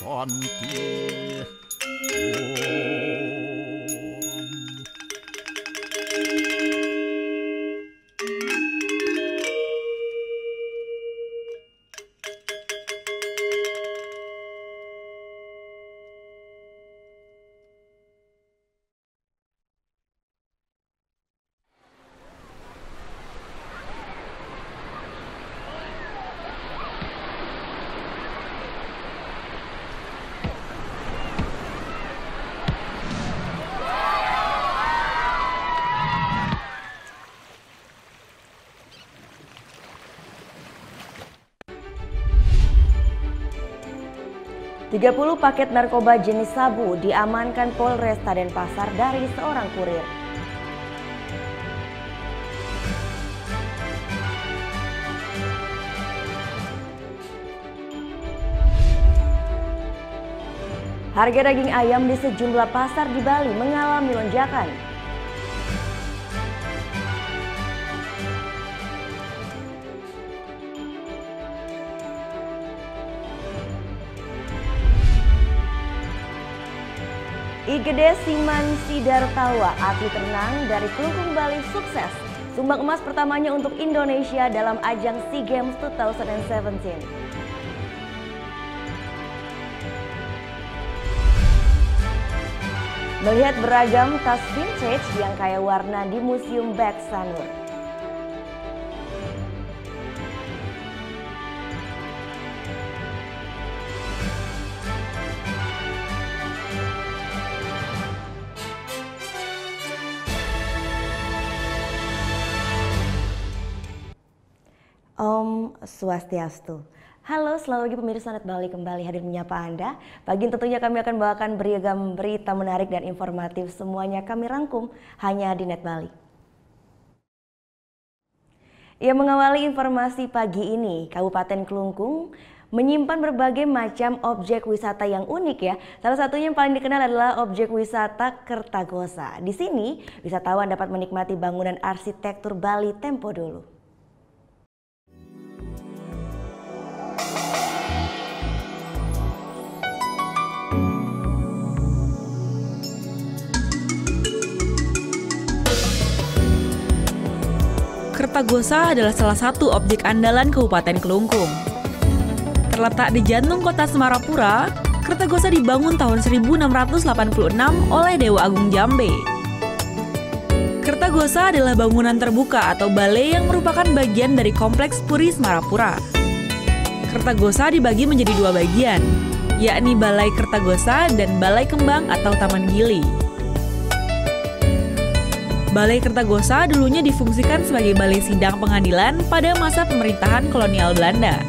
Santi. 30 paket narkoba jenis sabu diamankan Polresta Denpasar dari seorang kurir. Harga daging ayam di sejumlah pasar di Bali mengalami lonjakan. Igede Siman Sidartawa, atlet renang dari Kelungkung Bali sukses sumbang emas pertamanya untuk Indonesia dalam ajang SEA Games 2017. Melihat beragam tas vintage yang kaya warna di Museum Bag Sanur. Om Swastiastu. Halo, selamat pagi pemirsa Net Bali, kembali hadir menyapa Anda. Pagi ini tentunya kami akan bawakan beragam berita menarik dan informatif. Semuanya kami rangkum hanya di Net Bali. Yang mengawali informasi pagi ini, Kabupaten Kelungkung menyimpan berbagai macam objek wisata yang unik ya. Salah satunya yang paling dikenal adalah objek wisata Kertagosa. Di sini, wisatawan dapat menikmati bangunan arsitektur Bali tempo dulu. Kertagosa adalah salah satu objek andalan Kabupaten Kelungkung. Terletak di jantung kota Semarapura, Kertagosa dibangun tahun 1686 oleh Dewa Agung Jambe. Kertagosa adalah bangunan terbuka atau balai yang merupakan bagian dari kompleks Puri Semarapura. Kertagosa dibagi menjadi dua bagian, yakni Balai Kertagosa dan Balai Kembang atau Taman Gili. Balai Kertagosa dulunya difungsikan sebagai balai sidang pengadilan pada masa pemerintahan kolonial Belanda.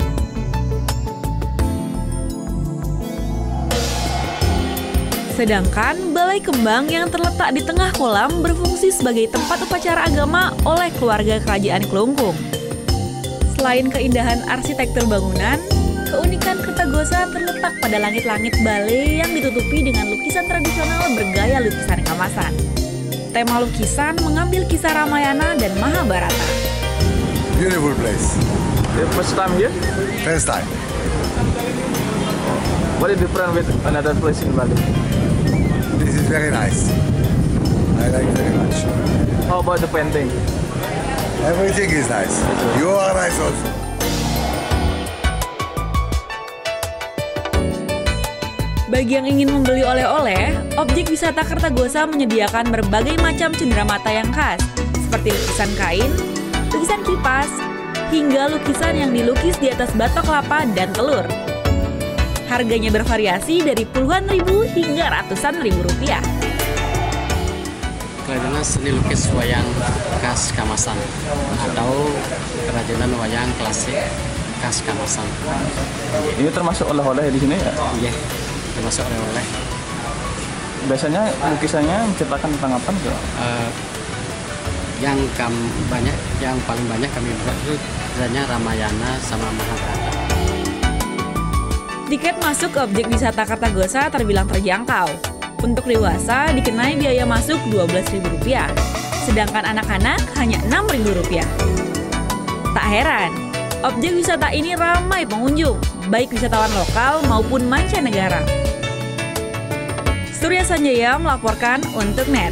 Sedangkan Balai Kembang yang terletak di tengah kolam berfungsi sebagai tempat upacara agama oleh keluarga kerajaan Kelungkung. Selain keindahan arsitektur bangunan, keunikan Kertagosa terletak pada langit-langit balai yang ditutupi dengan lukisan tradisional bergaya lukisan Kamasan. Tema lukisan mengambil kisah Ramayana dan Mahabharata. Beautiful place. The first time here? First time. What is different with another place in Bali? This is very nice. I like very much. How about the painting? Everything is nice. You are nice also. Bagi yang ingin membeli oleh-oleh, objek wisata Kertagosa menyediakan berbagai macam cenderamata yang khas, seperti lukisan kain, lukisan kipas, hingga lukisan yang dilukis di atas batok kelapa dan telur. Harganya bervariasi dari puluhan ribu hingga ratusan ribu rupiah. Kerajinan seni lukis wayang khas Kamasan atau kerajinan wayang klasik khas Kamasan. Ini termasuk oleh-oleh di sini ya? Iya, termasuk oleh-oleh. Biasanya lukisannya menceritakan tentang apa sih? Yang paling banyak kami buat itu misalnya Ramayana sama Mahabharata. Tiket masuk ke objek wisata Kertagosa terbilang terjangkau. Untuk dewasa dikenai biaya masuk Rp12.000, sedangkan anak-anak hanya Rp6.000. Tak heran, objek wisata ini ramai pengunjung, baik wisatawan lokal maupun mancanegara. Surya Sanjaya melaporkan untuk NET.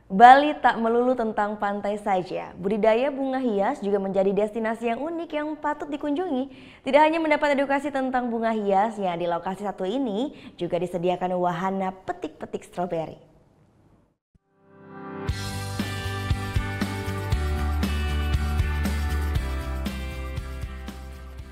Bali tak melulu tentang pantai saja. Budidaya bunga hias juga menjadi destinasi yang unik yang patut dikunjungi. Tidak hanya mendapat edukasi tentang bunga hiasnya, di lokasi satu ini juga disediakan wahana petik-petik stroberi.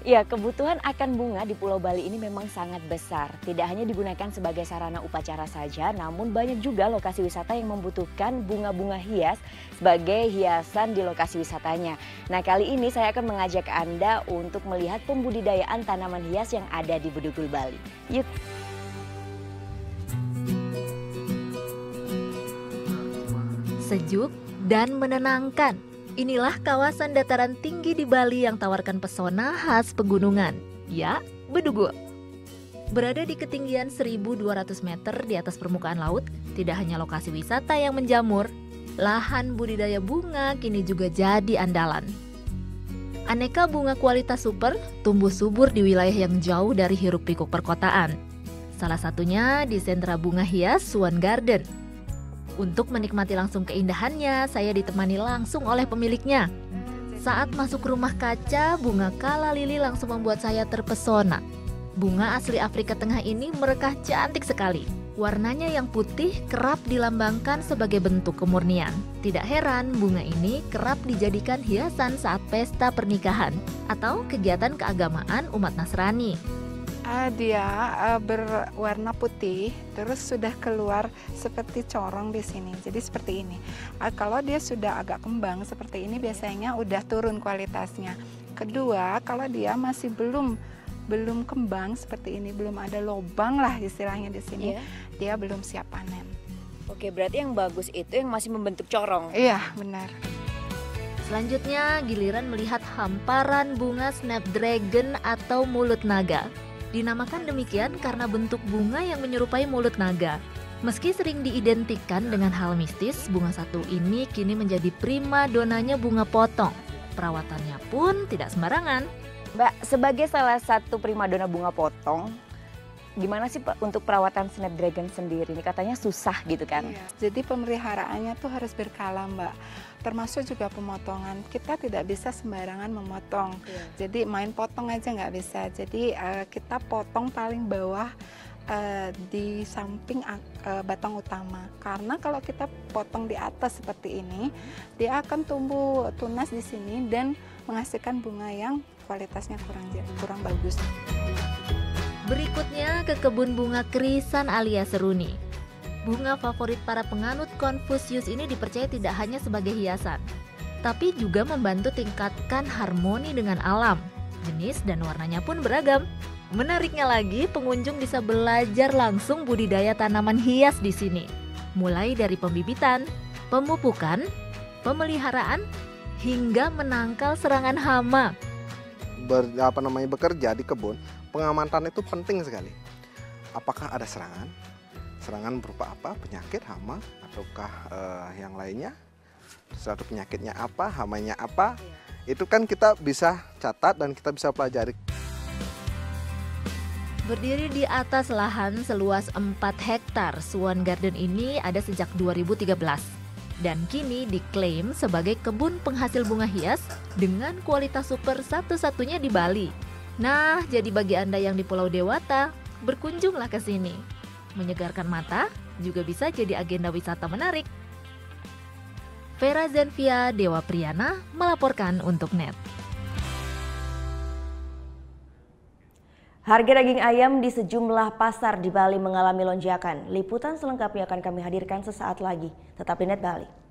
Ya, kebutuhan akan bunga di Pulau Bali ini memang sangat besar. Tidak hanya digunakan sebagai sarana upacara saja, namun banyak juga lokasi wisata yang membutuhkan bunga-bunga hias sebagai hiasan di lokasi wisatanya. Nah, kali ini saya akan mengajak Anda untuk melihat pembudidayaan tanaman hias yang ada di Bedugul, Bali. Yuk! Sejuk dan menenangkan. Inilah kawasan dataran tinggi di Bali yang tawarkan pesona khas pegunungan. Ya, Bedugul. Berada di ketinggian 1.200 meter di atas permukaan laut, tidak hanya lokasi wisata yang menjamur, lahan budidaya bunga kini juga jadi andalan. Aneka bunga kualitas super tumbuh subur di wilayah yang jauh dari hiruk-pikuk perkotaan. Salah satunya di sentra bunga hias Swan Garden. Untuk menikmati langsung keindahannya, saya ditemani langsung oleh pemiliknya. Saat masuk rumah kaca, bunga kala lili langsung membuat saya terpesona. Bunga asli Afrika Tengah ini merekah cantik sekali. Warnanya yang putih kerap dilambangkan sebagai bentuk kemurnian. Tidak heran bunga ini kerap dijadikan hiasan saat pesta pernikahan atau kegiatan keagamaan umat Nasrani. Dia berwarna putih, terus sudah keluar seperti corong di sini. Jadi seperti ini. Kalau dia sudah agak kembang seperti ini, biasanya udah turun kualitasnya. Kedua, kalau dia masih belum kembang seperti ini, belum ada lubang lah istilahnya di sini, dia belum siap panen. Oke, berarti yang bagus itu yang masih membentuk corong. Iya, benar. Selanjutnya, giliran melihat hamparan bunga snapdragon atau mulut naga. Dinamakan demikian karena bentuk bunga yang menyerupai mulut naga. Meski sering diidentikan dengan hal mistis, bunga satu ini kini menjadi prima donanya bunga potong. Perawatannya pun tidak sembarangan. Mbak, sebagai salah satu primadona bunga potong, gimana sih Pak untuk perawatan snapdragon sendiri? Ini katanya susah gitu kan? Iya. Jadi pemeliharaannya tuh harus berkala, Mbak. Termasuk juga pemotongan. Kita tidak bisa sembarangan memotong. Jadi main potong aja nggak bisa. Jadi kita potong paling bawah di samping batang utama. Karena kalau kita potong di atas seperti ini, dia akan tumbuh tunas di sini dan menghasilkan bunga yang kualitasnya kurang bagus. Berikutnya ke kebun bunga krisan alias seruni. Bunga favorit para penganut Konfusius ini dipercaya tidak hanya sebagai hiasan, tapi juga membantu tingkatkan harmoni dengan alam. Jenis dan warnanya pun beragam. Menariknya lagi, pengunjung bisa belajar langsung budidaya tanaman hias di sini. Mulai dari pembibitan, pemupukan, pemeliharaan, hingga menangkal serangan hama. Bekerja di kebun, pengamatan itu penting sekali. Apakah ada serangan? Serangan berupa apa? Penyakit, hama, ataukah yang lainnya? Suatu penyakitnya apa, hamanya apa? Itu kan kita bisa catat dan kita bisa pelajari. Berdiri di atas lahan seluas 4 hektar, Swan Garden ini ada sejak 2013. Dan kini diklaim sebagai kebun penghasil bunga hias dengan kualitas super satu-satunya di Bali. Nah, jadi bagi Anda yang di Pulau Dewata, berkunjunglah ke sini. Menyegarkan mata, juga bisa jadi agenda wisata menarik. Vera Zenvia Dewa Priyana melaporkan untuk NET. Harga daging ayam di sejumlah pasar di Bali mengalami lonjakan. Liputan selengkapnya akan kami hadirkan sesaat lagi. Tetap di NET Bali.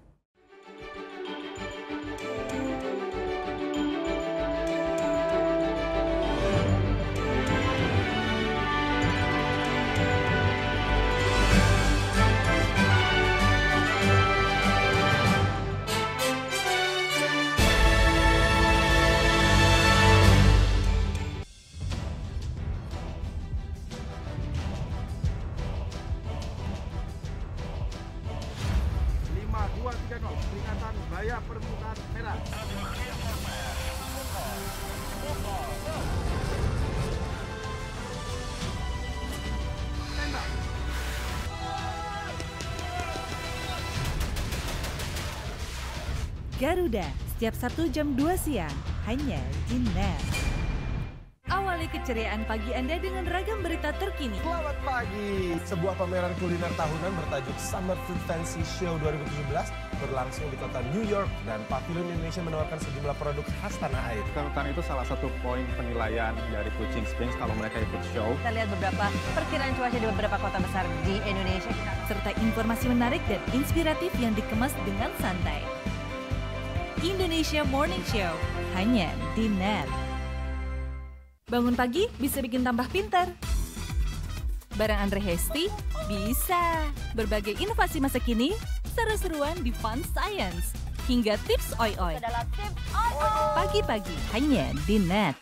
Peringatan bayar permukaan merah. Garuda, setiap Sabtu jam 2 siang, hanya di NET. Awali keceriaan pagi Anda dengan ragam berita terkini. Selamat pagi. Sebuah pameran kuliner tahunan bertajuk Summer Food Fancy Show 2017 berlangsung di kota New York dan Pavilion Indonesia menawarkan sejumlah produk khas tanah air. Kerutan itu salah satu poin penilaian dari Kuching Springs kalau mereka ikut show. Kita lihat beberapa perkiraan cuaca di beberapa kota besar di Indonesia. Serta informasi menarik dan inspiratif yang dikemas dengan santai. Indonesia Morning Show, hanya di NET. Bangun pagi bisa bikin tambah pintar. Bareng Andre Hesti, bisa. Berbagai inovasi masa kini, seru-seruan di Fun Science. Hingga tips oi-oi. Pagi-pagi, hanya di NET.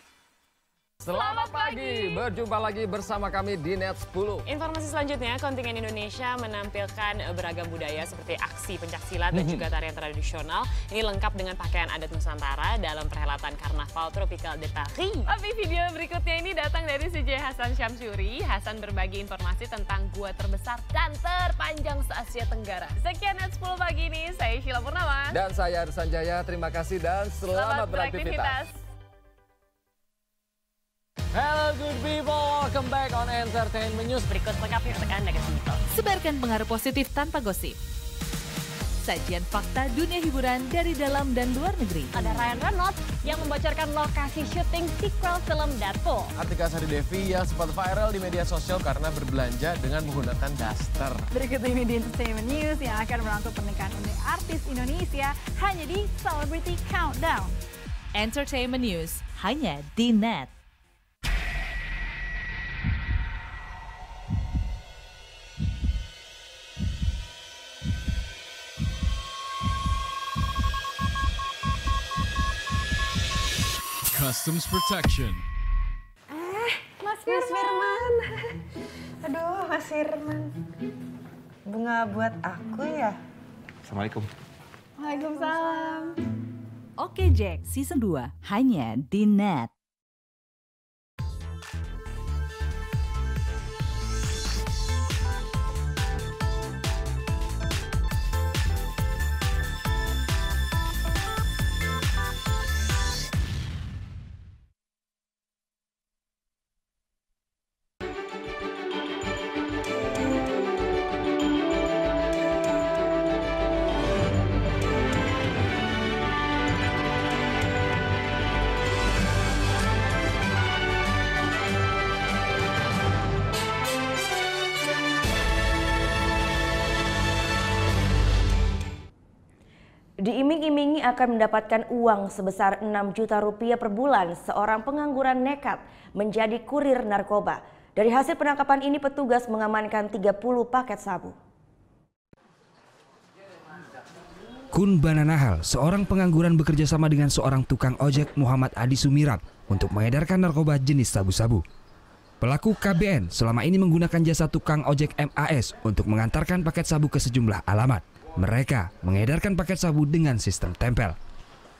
Selamat pagi, berjumpa lagi bersama kami di NET 10. Informasi selanjutnya, kontingen Indonesia menampilkan beragam budaya seperti aksi pencaksilat dan juga tarian tradisional. Ini lengkap dengan pakaian adat Nusantara dalam perhelatan Karnaval Tropical de Paris. Tapi video berikutnya ini datang dari CJ Hasan Syamsuri. Hasan berbagi informasi tentang gua terbesar dan terpanjang se-Asia Tenggara. Sekian NET 10 pagi ini, saya Sheila Purnama. Dan saya Arsan Jaya, terima kasih dan selamat beraktivitas. Hello good people, welcome back on Entertainment News. Berikut lengkapnya untuk Anda kesimpulan. Sebarkan pengaruh positif tanpa gosip. Sajian fakta dunia hiburan dari dalam dan luar negeri. Ada Ryan Reynolds yang membocorkan lokasi syuting sequel film Deadpool. Artika Sari Devi yang sempat viral di media sosial karena berbelanja dengan menggunakan daster. Berikut ini di Entertainment News yang akan merangkum pernikahan unik artis Indonesia hanya di Celebrity Countdown. Entertainment News, hanya di NET. Customs Protection. Mas Firman. Aduh, Mas Firman. Bunga buat aku ya? Assalamualaikum. Waalaikumsalam. Oke Jack, Season 2, hanya di NET. Diiming-imingi akan mendapatkan uang sebesar 6 juta rupiah per bulan, seorang pengangguran nekat menjadi kurir narkoba. Dari hasil penangkapan ini petugas mengamankan 30 paket sabu. Kun Bananahal, seorang pengangguran bekerja sama dengan seorang tukang ojek Muhammad Adi Sumirat untuk mengedarkan narkoba jenis sabu-sabu. Pelaku KBN selama ini menggunakan jasa tukang ojek MAS untuk mengantarkan paket sabu ke sejumlah alamat. Mereka mengedarkan paket sabu dengan sistem tempel.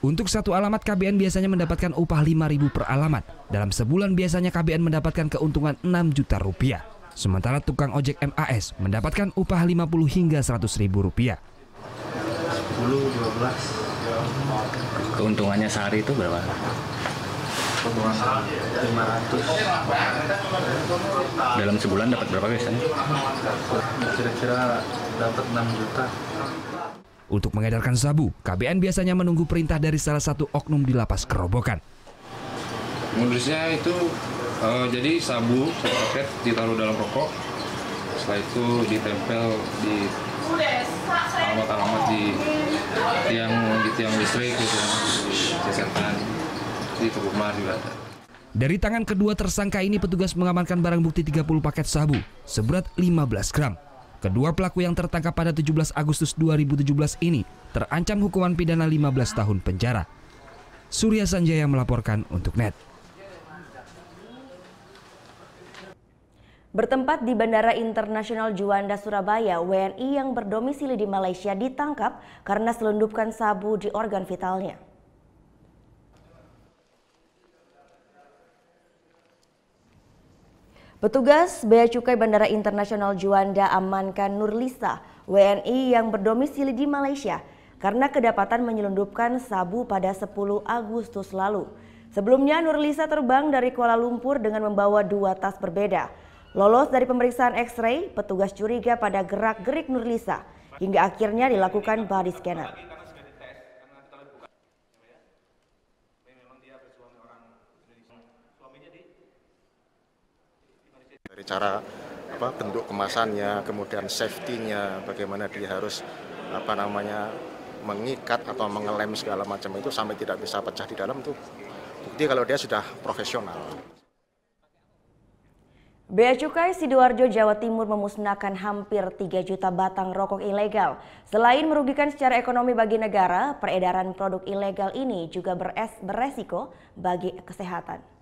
Untuk satu alamat KBN biasanya mendapatkan upah 5.000 per alamat. Dalam sebulan biasanya KBN mendapatkan keuntungan 6 juta rupiah. Sementara tukang ojek MAS mendapatkan upah 50 hingga 100.000 rupiah. 10, 12. Keuntungannya sehari itu berapa? 500. Dalam sebulan dapat berapa biasanya? Kira-kira dapat 6 juta. Untuk mengedarkan sabu, KBN biasanya menunggu perintah dari salah satu oknum di lapas Kerobokan. Modusnya itu jadi sabu satu paket ditaruh dalam rokok, setelah itu ditempel di alamat-alamat di tiang listrik gitu, cesetan di rumah juga ada. Dari tangan kedua tersangka ini petugas mengamankan barang bukti 30 paket sabu seberat 15 gram. Kedua pelaku yang tertangkap pada 17 Agustus 2017 ini terancam hukuman pidana 15 tahun penjara. Surya Sanjaya melaporkan untuk NET. Bertempat di Bandara Internasional Juanda, Surabaya, WNI yang berdomisili di Malaysia ditangkap karena selundupkan sabu di organ vitalnya. Petugas Bea Cukai Bandara Internasional Juanda amankan Nurlisa, WNI yang berdomisili di Malaysia, karena kedapatan menyelundupkan sabu pada 10 Agustus lalu. Sebelumnya Nurlisa terbang dari Kuala Lumpur dengan membawa 2 tas berbeda. Lolos dari pemeriksaan X-ray, petugas curiga pada gerak-gerik Nurlisa hingga akhirnya dilakukan body scanner. Dari cara bentuk kemasannya, kemudian safety-nya, bagaimana dia harus mengikat atau mengelem segala macam itu sampai tidak bisa pecah di dalam, tuh bukti kalau dia sudah profesional. Bea Cukai Sidoarjo, Jawa Timur memusnahkan hampir 3 juta batang rokok ilegal. Selain merugikan secara ekonomi bagi negara, peredaran produk ilegal ini juga beresiko bagi kesehatan.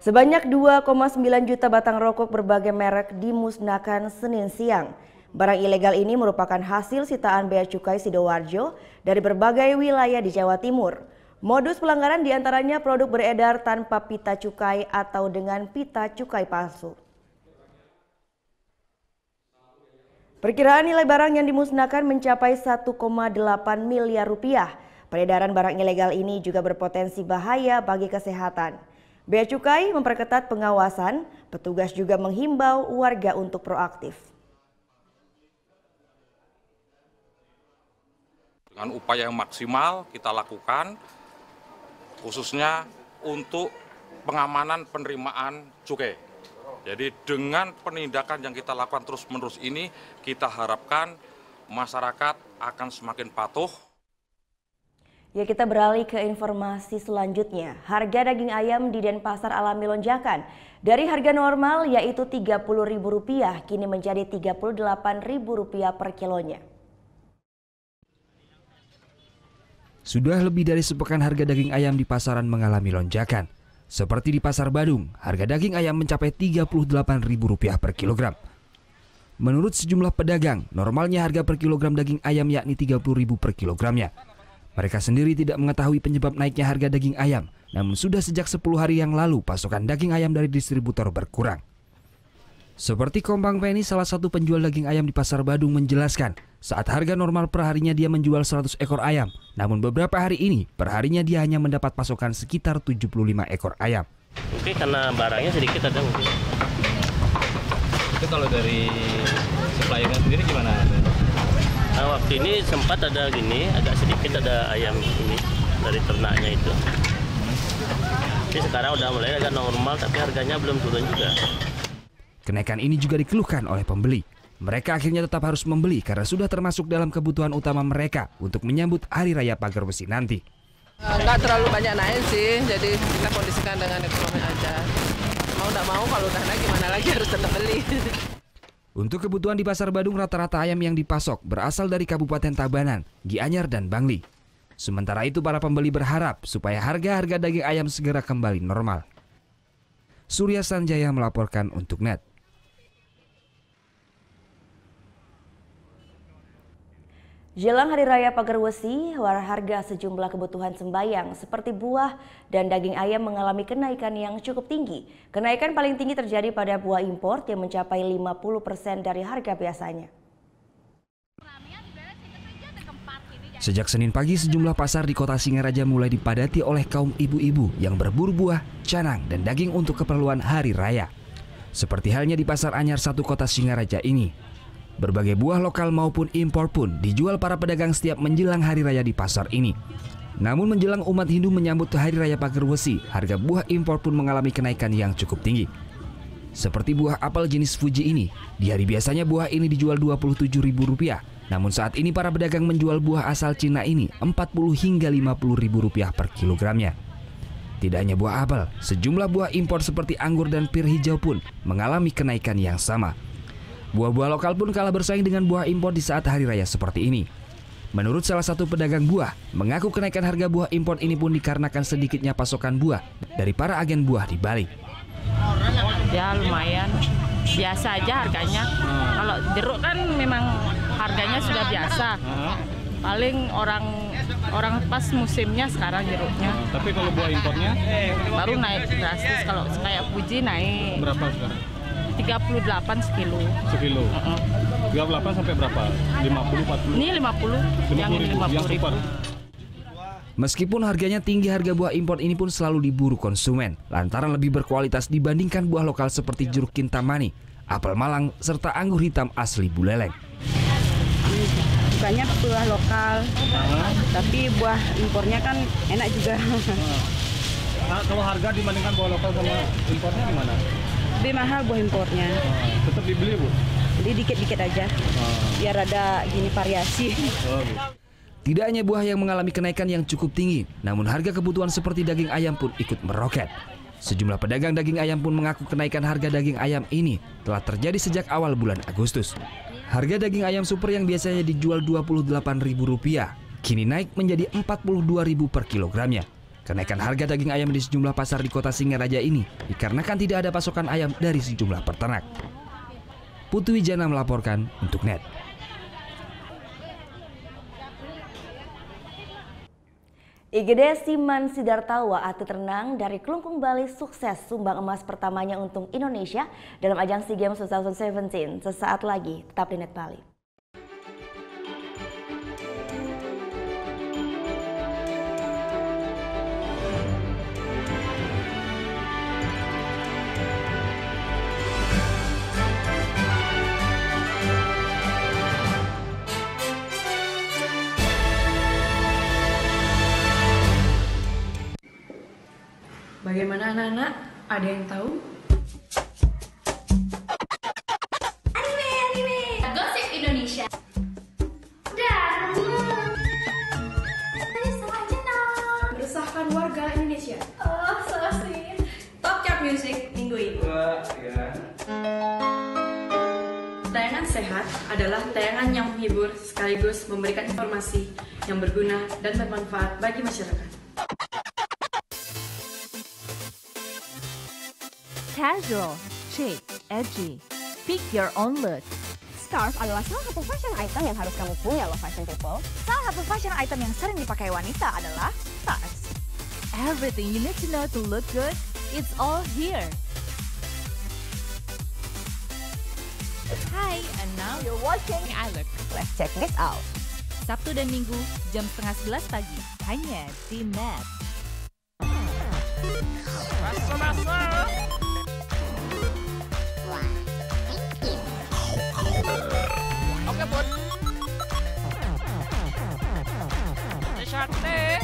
Sebanyak 2,9 juta batang rokok berbagai merek dimusnahkan Senin siang. Barang ilegal ini merupakan hasil sitaan Bea Cukai Sidoarjo dari berbagai wilayah di Jawa Timur. Modus pelanggaran diantaranya produk beredar tanpa pita cukai atau dengan pita cukai palsu. Perkiraan nilai barang yang dimusnahkan mencapai 1,8 miliar rupiah. Peredaran barang ilegal ini juga berpotensi bahaya bagi kesehatan. Bea Cukai memperketat pengawasan, petugas juga menghimbau warga untuk proaktif. Dengan upaya yang maksimal kita lakukan, khususnya untuk pengamanan penerimaan cukai. Jadi dengan penindakan yang kita lakukan terus-menerus ini, kita harapkan masyarakat akan semakin patuh. Ya, kita beralih ke informasi selanjutnya. Harga daging ayam di Denpasar alami lonjakan. Dari harga normal yaitu Rp30.000 kini menjadi Rp38.000 per kilonya. Sudah lebih dari sepekan harga daging ayam di pasaran mengalami lonjakan. Seperti di Pasar Badung, harga daging ayam mencapai Rp38.000 per kilogram. Menurut sejumlah pedagang, normalnya harga per kilogram daging ayam yakni Rp30.000 per kilogramnya. Mereka sendiri tidak mengetahui penyebab naiknya harga daging ayam, namun sudah sejak 10 hari yang lalu pasokan daging ayam dari distributor berkurang. Seperti Kompang Penny, salah satu penjual daging ayam di Pasar Badung menjelaskan, saat harga normal perharinya dia menjual 100 ekor ayam, namun beberapa hari ini perharinya dia hanya mendapat pasokan sekitar 75 ekor ayam. Mungkin karena barangnya sedikit ada mungkin. Itu kalau dari suppliernya sendiri gimana? Nah, waktu ini sempat ada gini, agak sedikit ada ayam ini dari ternaknya itu. Jadi sekarang udah mulai agak normal, tapi harganya belum turun juga. Kenaikan ini juga dikeluhkan oleh pembeli. Mereka akhirnya tetap harus membeli karena sudah termasuk dalam kebutuhan utama mereka untuk menyambut Hari Raya Pagar Besi nanti. Nggak terlalu banyak naik sih, jadi kita kondisikan dengan ekonomi aja. Mau nggak mau, kalau udah naik gimana lagi, harus tetap beli. Untuk kebutuhan di Pasar Badung, rata-rata ayam yang dipasok berasal dari Kabupaten Tabanan, Gianyar, dan Bangli. Sementara itu para pembeli berharap supaya harga-harga daging ayam segera kembali normal. Surya Sanjaya melaporkan untuk NET. Jelang Hari Raya Pagar Besi, harga sejumlah kebutuhan sembayang seperti buah dan daging ayam mengalami kenaikan yang cukup tinggi. Kenaikan paling tinggi terjadi pada buah impor yang mencapai 50% dari harga biasanya. Sejak Senin pagi, sejumlah pasar di Kota Singaraja mulai dipadati oleh kaum ibu-ibu yang berburu buah, canang, dan daging untuk keperluan Hari Raya. Seperti halnya di Pasar Anyar 1 Kota Singaraja ini. Berbagai buah lokal maupun impor pun dijual para pedagang setiap menjelang Hari Raya di pasar ini. Namun menjelang umat Hindu menyambut Hari Raya Pagar Besi, harga buah impor pun mengalami kenaikan yang cukup tinggi. Seperti buah apel jenis Fuji ini, di hari biasanya buah ini dijual Rp27.000. Namun saat ini para pedagang menjual buah asal Cina ini Rp40 hingga Rp50.000 per kilogramnya. Tidak hanya buah apel, sejumlah buah impor seperti anggur dan pir hijau pun mengalami kenaikan yang sama. Buah-buah lokal pun kalah bersaing dengan buah impor di saat Hari Raya seperti ini. Menurut salah satu pedagang buah, mengaku kenaikan harga buah impor ini pun dikarenakan sedikitnya pasokan buah dari para agen buah di Bali. Ya lumayan, biasa aja harganya. Kalau jeruk kan memang harganya sudah biasa. Paling orang pas musimnya sekarang jeruknya. Tapi kalau buah impornya? Baru naik drastis, kalau kayak Fuji naik. Berapa sekarang? 38 sekilo. Sekilo? 38 sampai berapa? 50, 40? Ini 50, yang ini 50.000. Meskipun harganya tinggi, harga buah impor ini pun selalu diburu konsumen lantaran lebih berkualitas dibandingkan buah lokal seperti jeruk kintamani, apel Malang, serta anggur hitam asli Buleleng. Bukannya buah lokal, tapi buah impornya kan enak juga. Nah, kalau harga dibandingkan buah lokal sama impornya gimana? Lebih mahal buah impornya. Tetap dibeli, Bu? Jadi dikit-dikit aja, biar ada gini variasi. Tidak hanya buah yang mengalami kenaikan yang cukup tinggi, namun harga kebutuhan seperti daging ayam pun ikut meroket. Sejumlah pedagang daging ayam pun mengaku kenaikan harga daging ayam ini telah terjadi sejak awal bulan Agustus. Harga daging ayam super yang biasanya dijual Rp28.000, kini naik menjadi Rp42.000 per kilogramnya. Kenaikan harga daging ayam di sejumlah pasar di kota Singaraja ini dikarenakan tidak ada pasokan ayam dari sejumlah peternak. Putu Wijana melaporkan untuk NET. Igede Siman Sidartawa, atlet renang dari Klungkung, Bali, sukses sumbang emas pertamanya untuk Indonesia dalam ajang SEA Games 2017. Sesaat lagi, tetap di NET Bali. Bagaimana anak-anak? Ada yang tahu? Anime. Gosip Indonesia. Meresahkan warga Indonesia. Oh, so sweet. Top chart music minggu ini. Tayangan sehat adalah tayangan yang menghibur sekaligus memberikan informasi yang berguna dan bermanfaat bagi masyarakat. Casual, chic, edgy. Pick your own look. Scarf adalah salah satu fashion item yang harus kamu punya loh fashion people. Salah satu fashion item yang sering dipakai wanita adalah tas. Everything you need to know to look good, it's all here. Hi, and now You're watching I Look. Let's check this out. Sabtu dan Minggu, jam 10:30 pagi, hanya di NET. Masa. Oke, Bud. T-shirt deh.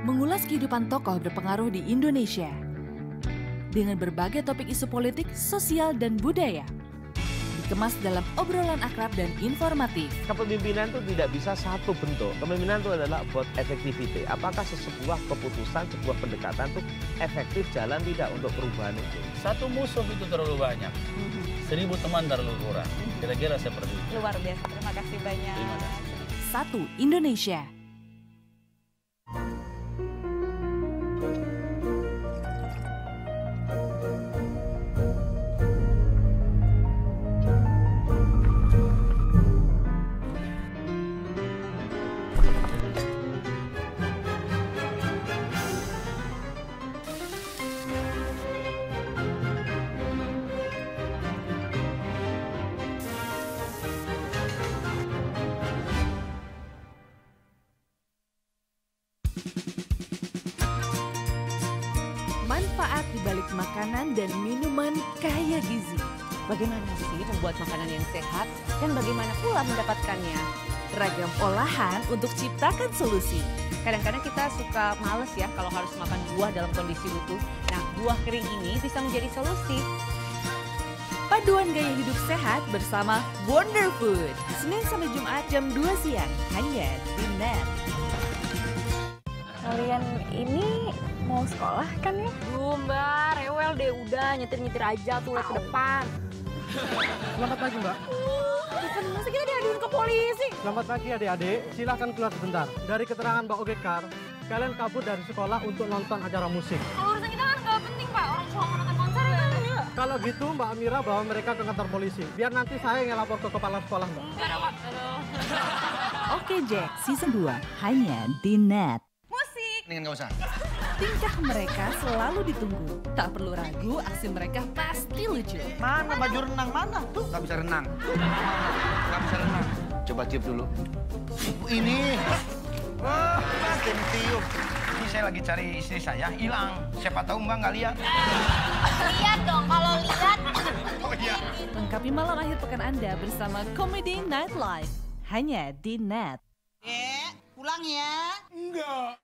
Mengulas kehidupan tokoh berpengaruh di Indonesia dengan berbagai topik isu politik, sosial, dan budaya. Dikemas dalam obrolan akrab dan informatif. Kepemimpinan itu tidak bisa satu bentuk. Kepemimpinan itu adalah about effectivity. Apakah sebuah keputusan, sebuah pendekatan itu efektif jalan tidak untuk perubahan itu? Satu musuh itu terlalu banyak, 1000 teman terlalu kurang. Kira-kira seperti itu. Luar biasa, terima kasih banyak. Terima kasih. Satu Indonesia. Manfaat di balik makanan dan minuman kaya gizi. Bagaimana sih membuat makanan yang sehat dan bagaimana pula mendapatkannya? Ragam olahan untuk ciptakan solusi. Kadang-kadang kita suka males ya kalau harus makan buah dalam kondisi utuh. Nah, buah kering ini bisa menjadi solusi. Paduan gaya hidup sehat bersama Wonder Food. Senin sampai Jumat jam 2 siang. Hanya di NET. Kalian ini mau sekolah kan ya? Mbak, rewel deh udah nyetir-nyetir aja tuh lihat ke depan. Selamat pagi, Mbak. Masa kita diaduin ke polisi? Selamat pagi adik-adik, silahkan keluar sebentar. Dari keterangan Mbak Ogekar, kalian kabur dari sekolah untuk nonton acara musik. Kalau urusan kita kan nggak penting Pak, orang cuma mau nonton konser ya. Kalau gitu Mbak Amira bawa mereka ke kantor polisi. Biar nanti saya yang lapor ke kepala sekolah, Mbak. Oke Jack, season 2 hanya di Net. Mendingan nggak usah. Tingkah mereka selalu ditunggu. Tak perlu ragu, aksi mereka pasti lucu. Mana baju renang? Mana? Tuh, nggak bisa renang. Nggak bisa renang. Coba tiup dulu. Ini. Wah, tiup. Ini saya lagi cari istri saya, hilang. Siapa tahu Mbak nggak lihat. Lihat dong, kalau lihat. Oh iya. Lengkapi malam akhir pekan Anda bersama Comedy Night Live. Hanya di Net. Pulang ya. Enggak.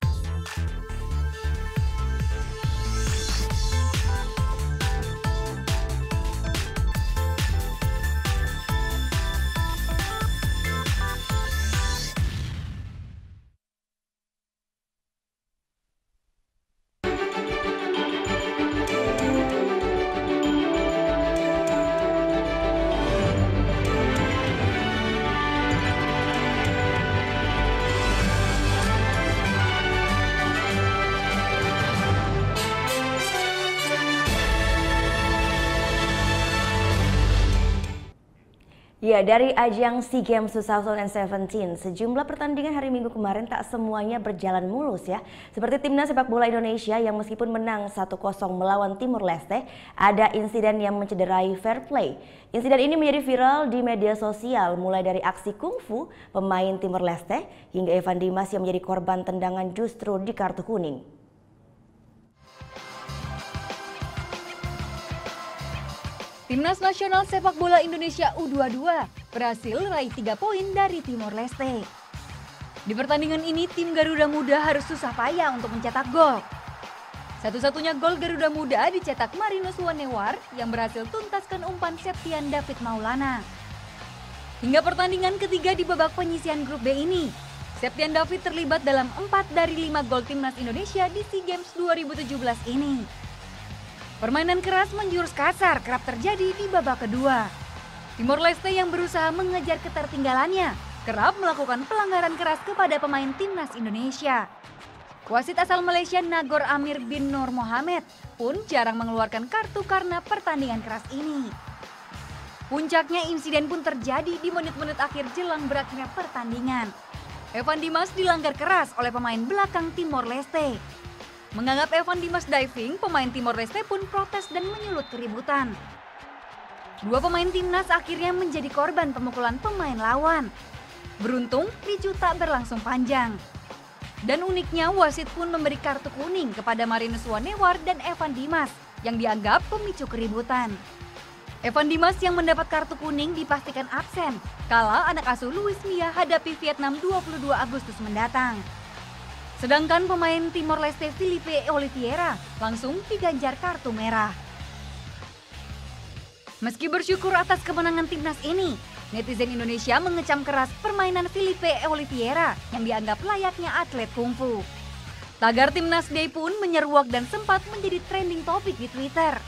Ya, dari ajang SEA Games 2017, sejumlah pertandingan hari Minggu kemarin tak semuanya berjalan mulus ya. Seperti timnas sepak bola Indonesia yang meskipun menang 1-0 melawan Timor Leste, ada insiden yang mencederai fair play. Insiden ini menjadi viral di media sosial, mulai dari aksi kungfu pemain Timor Leste hingga Evan Dimas yang menjadi korban tendangan justru di kartu kuning. Timnas Nasional Sepak Bola Indonesia U22 berhasil raih 3 poin dari Timor Leste. Di pertandingan ini tim Garuda Muda harus susah payah untuk mencetak gol. Satu-satunya gol Garuda Muda dicetak Marinus Wanewar yang berhasil tuntaskan umpan Septian David Maulana. Hingga pertandingan ketiga di babak penyisihan grup B ini, Septian David terlibat dalam 4 dari 5 gol Timnas Indonesia di SEA Games 2017 ini. Permainan keras menjurus kasar kerap terjadi di babak kedua. Timor Leste yang berusaha mengejar ketertinggalannya kerap melakukan pelanggaran keras kepada pemain Timnas Indonesia. Wasit asal Malaysia Nagor Amir bin Nur Mohamed pun jarang mengeluarkan kartu karena pertandingan keras ini. Puncaknya insiden pun terjadi di menit-menit akhir jelang berakhirnya pertandingan. Evan Dimas dilanggar keras oleh pemain belakang Timor Leste. Menganggap Evan Dimas diving, pemain Timor Leste pun protes dan menyulut keributan. Dua pemain timnas akhirnya menjadi korban pemukulan pemain lawan. Beruntung, ricu tak berlangsung panjang. Dan uniknya, wasit pun memberi kartu kuning kepada Marinus Wanewar dan Evan Dimas yang dianggap pemicu keributan. Evan Dimas yang mendapat kartu kuning dipastikan absen kala anak asuh Luis Mia hadapi Vietnam 22 Agustus mendatang. Sedangkan pemain Timor Leste Filipe Oliveira langsung diganjar kartu merah. Meski bersyukur atas kemenangan timnas ini, netizen Indonesia mengecam keras permainan Filipe Oliveira yang dianggap layaknya atlet kungfu. Tagar Timnas Day pun menyeruak dan sempat menjadi trending topik di Twitter.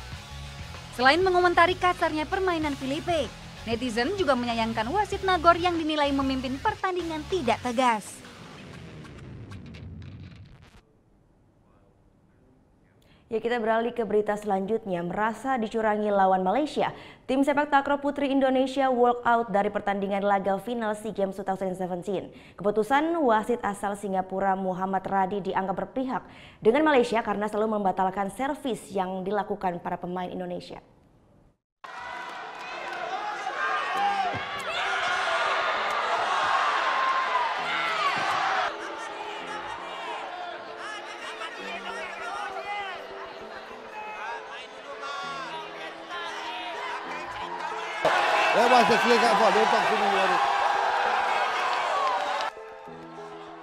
Selain mengomentari kasarnya permainan Filipe, netizen juga menyayangkan wasit Nagor yang dinilai memimpin pertandingan tidak tegas. Ya, kita beralih ke berita selanjutnya. Merasa dicurangi lawan Malaysia, tim sepak takraw putri Indonesia walk out dari pertandingan laga final SEA Games 2017. Keputusan wasit asal Singapura Muhammad Radi dianggap berpihak dengan Malaysia karena selalu membatalkan servis yang dilakukan para pemain Indonesia.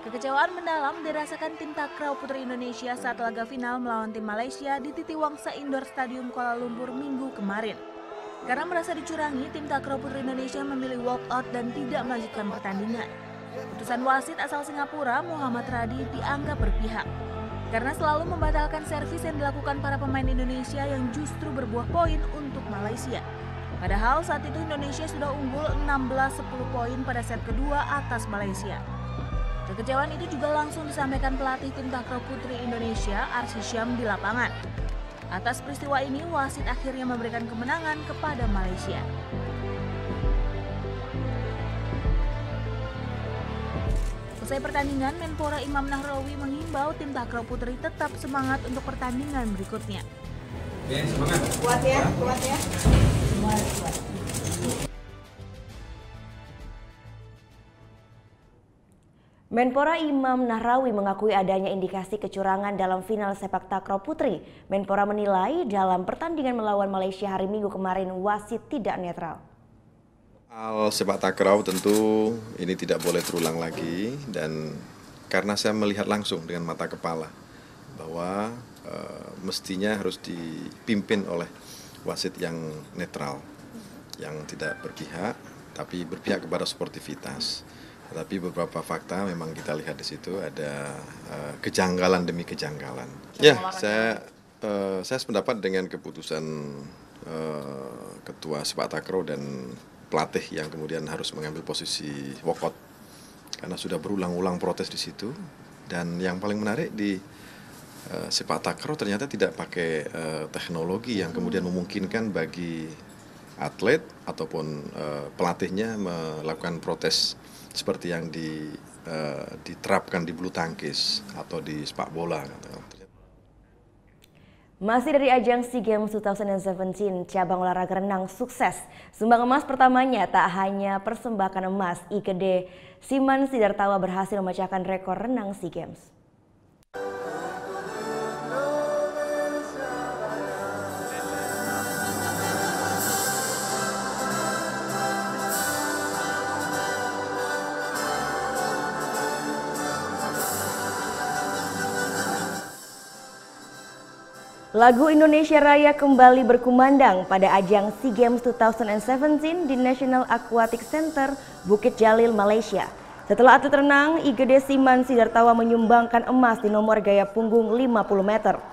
Kekecewaan mendalam dirasakan tim takraw putri Indonesia saat laga final melawan tim Malaysia di Titi Wangsa Indoor Stadium Kuala Lumpur Minggu kemarin. Karena merasa dicurangi, tim takraw putri Indonesia memilih walk out dan tidak melanjutkan pertandingan. Putusan wasit asal Singapura Muhammad Radi dianggap berpihak karena selalu membatalkan servis yang dilakukan para pemain Indonesia yang justru berbuah poin untuk Malaysia. Padahal saat itu Indonesia sudah unggul 16-10 poin pada set kedua atas Malaysia. Kekecewaan itu juga langsung disampaikan pelatih tim takraw putri Indonesia Arsy Syam di lapangan. Atas peristiwa ini, wasit akhirnya memberikan kemenangan kepada Malaysia. Usai pertandingan, Menpora Imam Nahrawi menghimbau tim takraw putri tetap semangat untuk pertandingan berikutnya. Semangat. Kuat ya, kuat ya. Kuat. Menpora Imam Nahrawi mengakui adanya indikasi kecurangan dalam final sepak takraw putri. Menpora menilai dalam pertandingan melawan Malaysia hari Minggu kemarin wasit tidak netral. Sepak takraw tentu ini tidak boleh terulang lagi, dan karena saya melihat langsung dengan mata kepala bahwa mestinya harus dipimpin oleh wasit yang netral, yang tidak berpihak tapi berpihak kepada sportivitas. Tapi beberapa fakta memang kita lihat di situ ada kejanggalan demi kejanggalan. Ya, saya sependapat dengan keputusan ketua sepak takraw dan pelatih yang kemudian harus mengambil posisi walkout karena sudah berulang-ulang protes di situ. Dan yang paling menarik di sepak takraw ternyata tidak pakai teknologi yang kemudian memungkinkan bagi atlet ataupun pelatihnya melakukan protes seperti yang diterapkan di bulu tangkis atau di sepak bola. Masih dari ajang SEA Games 2017, cabang olahraga renang sukses. Sumbang emas pertamanya tak hanya persembahkan emas, IKD Siman Sidartawa berhasil memecahkan rekor renang SEA Games. Lagu Indonesia Raya kembali berkumandang pada ajang SEA Games 2017 di National Aquatic Center, Bukit Jalil, Malaysia. Setelah atlet renang, IGD Siman Sidartawa menyumbangkan emas di nomor gaya punggung 50 meter.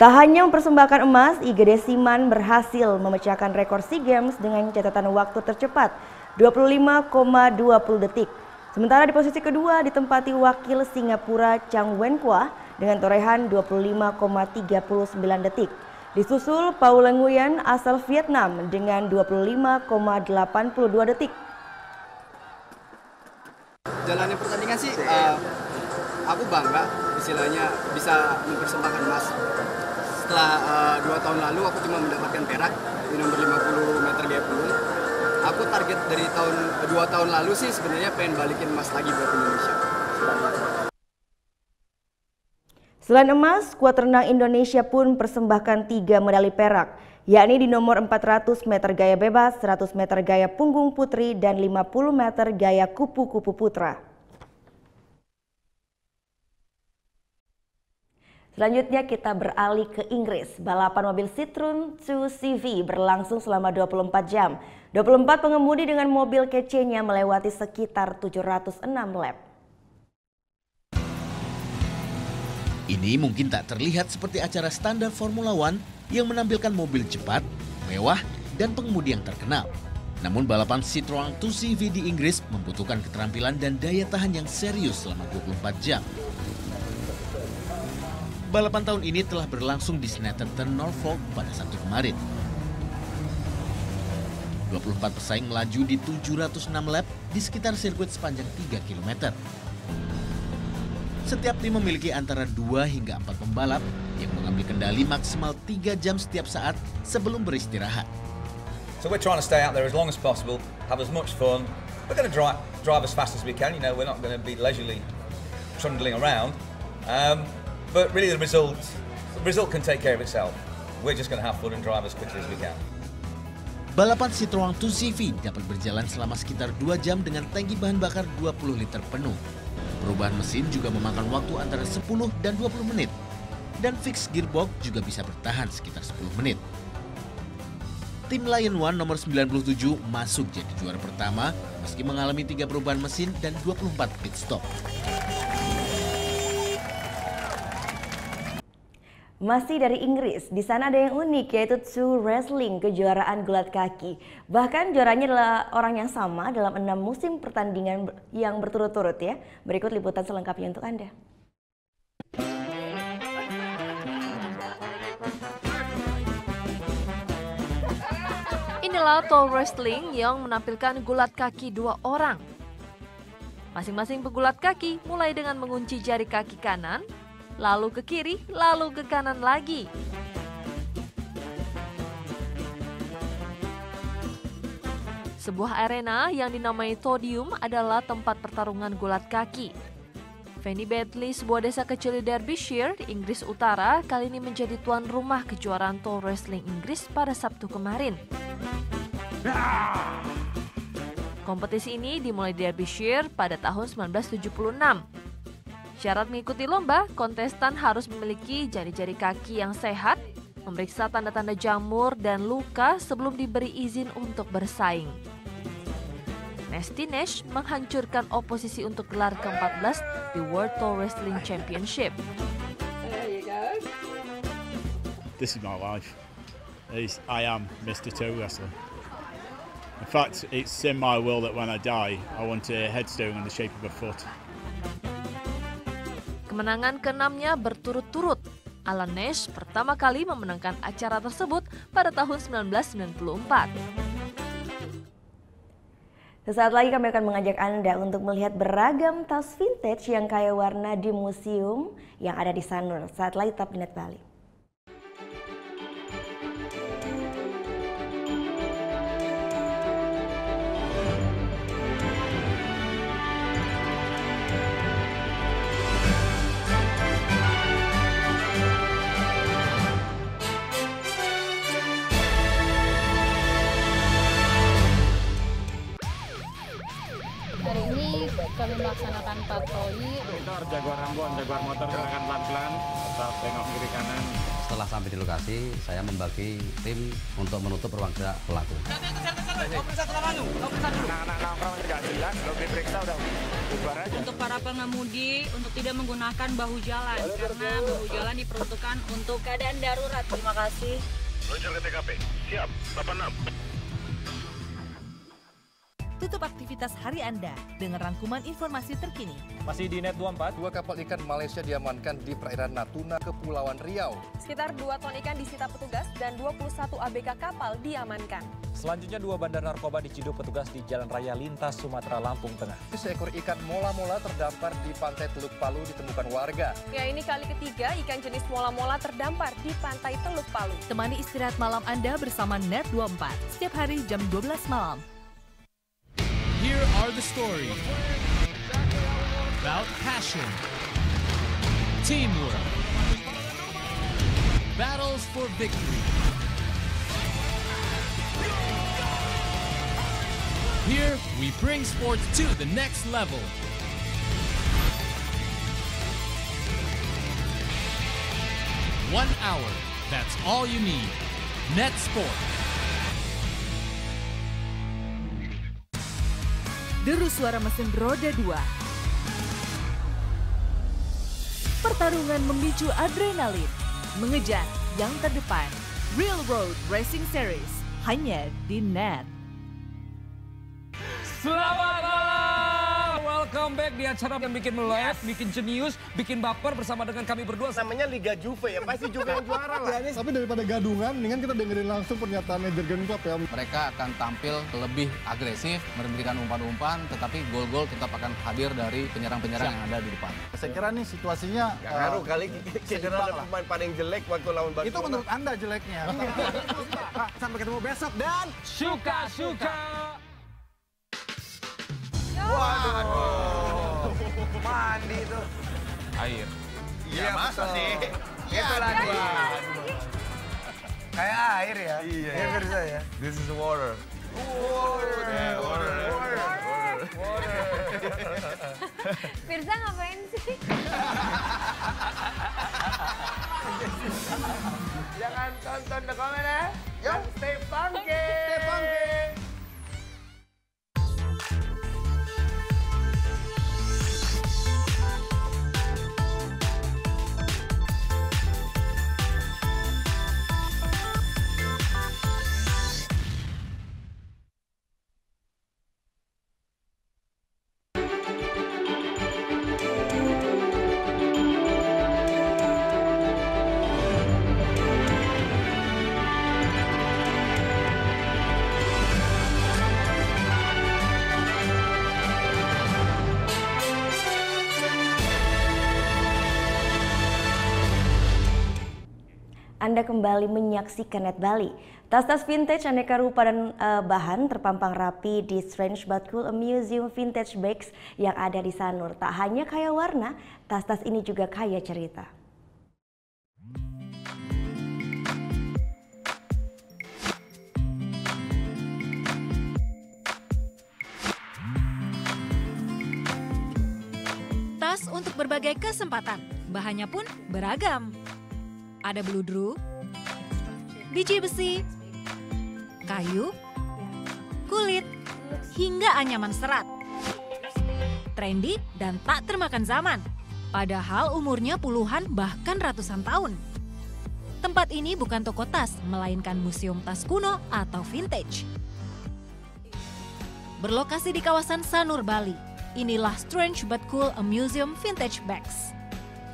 Tak hanya mempersembahkan emas, IGD Siman berhasil memecahkan rekor SEA Games dengan catatan waktu tercepat 25,20 detik. Sementara di posisi kedua ditempati wakil Singapura Chang Wen Kwa dengan torehan 25,39 detik. Disusul Paul Nguyen asal Vietnam dengan 25,82 detik. Jalannya pertandingan sih, aku bangga istilahnya bisa mempersembahkan emas. Setelah 2 tahun lalu aku cuma mendapatkan perak di nomor 50 meter gaya punggung. Aku target dari 2 tahun lalu sih sebenarnya pengen balikin emas lagi buat Indonesia. Selain emas, skuad renang Indonesia pun persembahkan 3 medali perak, yakni di nomor 400 meter gaya bebas, 100 meter gaya punggung putri, dan 50 meter gaya kupu-kupu putra. Selanjutnya kita beralih ke Inggris. Balapan mobil Citroen 2CV berlangsung selama 24 jam. 24 pengemudi dengan mobil kecenya melewati sekitar 706 lap. Ini mungkin tak terlihat seperti acara standar Formula One yang menampilkan mobil cepat, mewah, dan pengemudi yang terkenal. Namun balapan Citroen 2CV di Inggris membutuhkan keterampilan dan daya tahan yang serius selama 24 jam. Balapan tahun ini telah berlangsung di Snetterton, Norfolk pada Sabtu kemarin. 24 pesaing melaju di 706 lap di sekitar sirkuit sepanjang 3 km. Setiap tim memiliki antara 2 hingga 4 pembalap yang mengambil kendali maksimal 3 jam setiap saat sebelum beristirahat. So we're trying to stay out there as long as possible, have as much fun. We're going to drive as fast as we can. You know, we're not going to be leisurely trundling around. But really the result can take care of itself. We're just going to have fun and drive as quickly as we can. Balapan Citroen 2CV dapat berjalan selama sekitar 2 jam dengan tangki bahan bakar 20 liter penuh. Perubahan mesin juga memakan waktu antara 10 dan 20 menit. Dan fix gearbox juga bisa bertahan sekitar 10 menit. Tim Lion One nomor 97 masuk jadi juara pertama meski mengalami 3 perubahan mesin dan 24 pit stop. Masih dari Inggris, di sana ada yang unik yaitu Tsu Wrestling, kejuaraan gulat kaki. Bahkan juaranya adalah orang yang sama dalam 6 musim pertandingan yang berturut-turut ya. Berikut liputan selengkapnya untuk Anda. Inilah tall wrestling yang menampilkan gulat kaki 2 orang. Masing-masing pegulat kaki mulai dengan mengunci jari kaki kanan, lalu ke kiri, lalu ke kanan lagi. Sebuah arena yang dinamai Todium adalah tempat pertarungan gulat kaki. Fanny Bedley, sebuah desa kecil di Derbyshire, Inggris Utara, kali ini menjadi tuan rumah kejuaraan tall wrestling Inggris pada Sabtu kemarin. Kompetisi ini dimulai di Derbyshire pada tahun 1976. Syarat mengikuti lomba, kontestan harus memiliki jari-jari kaki yang sehat, memeriksa tanda-tanda jamur dan luka sebelum diberi izin untuk bersaing. Nasty Nash menghancurkan oposisi untuk gelar ke-14 di World Tall Wrestling Championship. This is my life. I am Mr. Toe Wrestler. In fact, it's in my will that when I die, I want a headstone in the shape of a foot. Kemenangan ke-6-nya berturut-turut. Alan Nash pertama kali memenangkan acara tersebut pada tahun 1994. Sesaat lagi kami akan mengajak Anda untuk melihat beragam tas vintage yang kaya warna di museum yang ada di Sanur. Saat lagi tetap di Net Bali. Hari ini kami melaksanakan patroli. Motor, jagoan Ambon, jagoan motor silakan pelan-pelan, tetap tengok kiri kanan. Setelah sampai di lokasi, saya membagi tim untuk menutup ruang gerak pelaku. Anak-anak nongkrong tidak jelas, belum diperiksa udah bubar aja. Untuk para pengemudi, untuk tidak menggunakan bahu jalan, karena bahu jalan diperuntukkan untuk keadaan darurat. Terima kasih. Luncur ke TKP, siap, 86. Tutup aktivitas hari Anda dengan rangkuman informasi terkini. Masih di Net 24, 2 kapal ikan Malaysia diamankan di perairan Natuna, Kepulauan Riau. Sekitar 2 ton ikan disita petugas dan 21 ABK kapal diamankan. Selanjutnya 2 bandar narkoba diciduk petugas di Jalan Raya Lintas, Sumatera, Lampung Tengah. Seekor ikan mola-mola terdampar di pantai Teluk Palu ditemukan warga. Ya, ini kali ketiga ikan jenis mola-mola terdampar di pantai Teluk Palu. Temani istirahat malam Anda bersama Net 24 setiap hari jam 12 malam. Here are the stories about passion, teamwork, battles for victory. Here we bring sports to the next level. One hour, that's all you need. Net Sport. Deru suara mesin roda 2. Pertarungan memicu adrenalin, mengejar yang terdepan. Real Road Racing Series hanya di Net. Selamat malam, welcome back di acara yang bikin melek, bikin jenius, bikin baper bersama dengan kami berdua. Namanya Liga Juve ya, pasti Juve yang juara lah. Tapi daripada gadungan, mendingan kita dengerin langsung pernyataannya Jurgen Klopp ya. Mereka akan tampil lebih agresif, memberikan umpan-umpan, tetapi gol-gol tetap akan hadir dari penyerang-penyerang yang ada di depan. Saya kira nih situasinya nggak ngaruh kali kita ada pemain paling jelek waktu lawan Barcelona. Itu menurut Anda jeleknya. Sampai ketemu besok dan suka-suka. Waduh, mandi tuh. Air. Iya, masa sih? Itu lagi. Kayak air ya? Iya. Ya, Firza ya? This is water. Water. Firza ngapain sih? Jangan tonton The Comment ya. Yuk, stay funky. Stay funky. Anda kembali menyaksikan Net Bali. Tas-tas vintage aneka rupa dan bahan terpampang rapi di Strange But Cool, a museum vintage bags yang ada di Sanur. Tak hanya kaya warna, tas-tas ini juga kaya cerita. Tas untuk berbagai kesempatan, bahannya pun beragam. Ada beludru, biji besi, kayu, kulit, hingga anyaman serat. Trendy dan tak termakan zaman, padahal umurnya puluhan bahkan ratusan tahun. Tempat ini bukan toko tas, melainkan museum tas kuno atau vintage. Berlokasi di kawasan Sanur, Bali, inilah Strange But Cool, a museum vintage bags.